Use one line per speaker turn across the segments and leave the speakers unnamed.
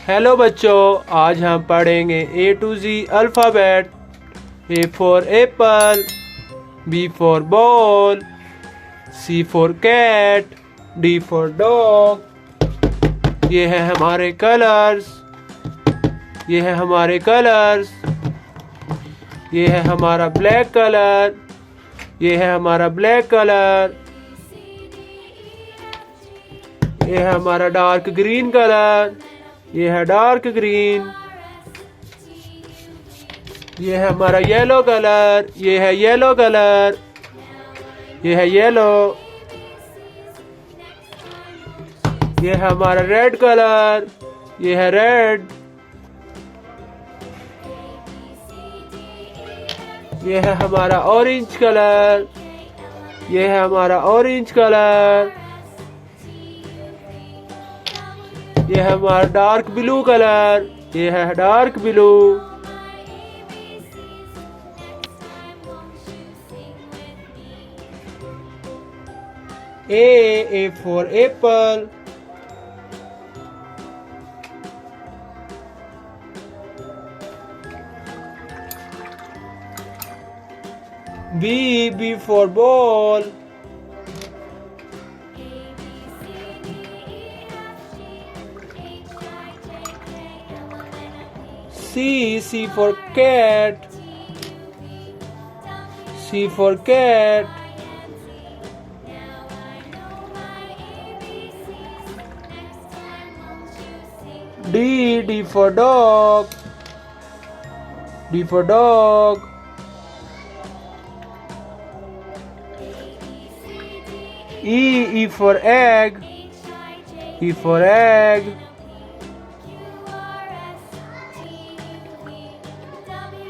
Hello बच्चों, आज हम पढ़ेंगे A to Z alphabet. A for apple, B for ball, C for cat, D for dog। ये है हमारे कलर्स, ये है हमारे कलर्स। ये है हमारा ब्लैक कलर, ये है हमारा ब्लैक कलर। ये है हमारा डार्क ग्रीन कलर, ये है डार्क ग्रीन। ये है हमारा येलो कलर, ये है येलो कलर, ये है येलो। ये है हमारा रेड कलर, ये है रेड। ये है हमारा ऑरेंज कलर, ये है हमारा ऑरेंज कलर। ये है हमारा डार्क ब्लू कलर, ये है dark blue. A for apple, B for ball, C for cat, C for cat. D for dog, D for dog. E for egg, E for egg.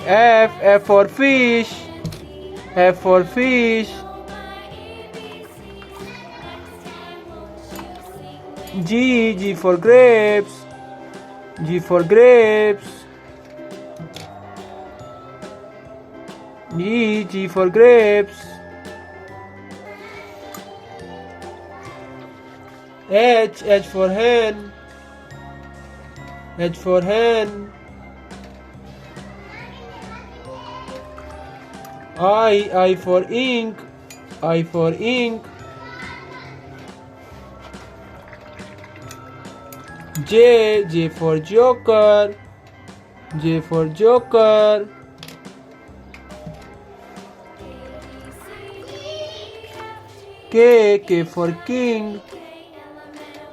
F for fish, F for fish. G for grapes, G for grapes. G for grapes. H for hen, H for hen. I for ink, I for ink. J for joker, J for joker. K for king,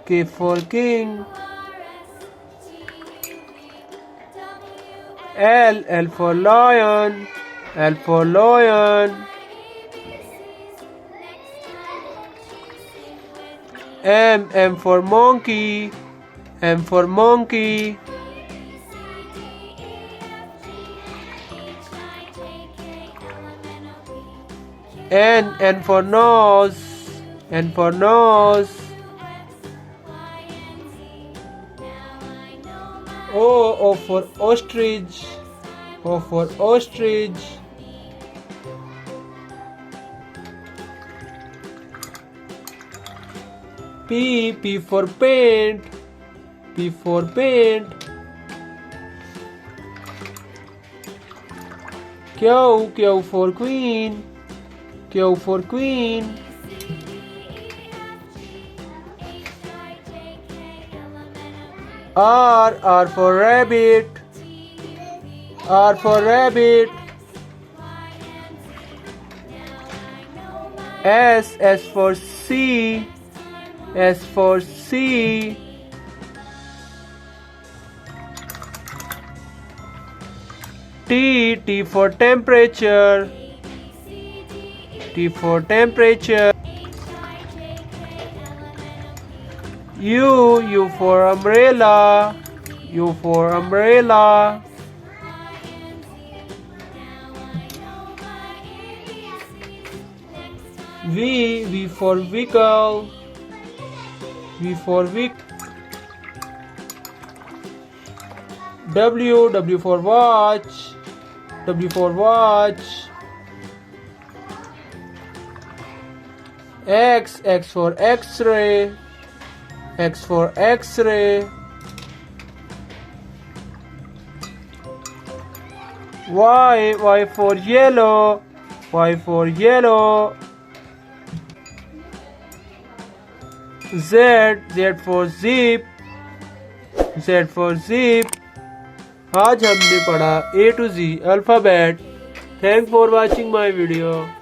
K for king. L for lion, L for lion. M for monkey, M for monkey. N for nose, N for nose. O for ostrich, O for ostrich. P for paint, P for paint. Q for queen, Q for queen. R for rabbit, R for rabbit. S for C, S for C. T for temperature, T for temperature. U for umbrella, U for umbrella. V for vehicle, V for vehicle. W for watch, W for watch. X for X-ray, X for X-ray. Y for yellow. Y for yellow. Z for zip. Z for zip. आज हमने पढ़ा A to Z alphabet. Thanks for watching my video.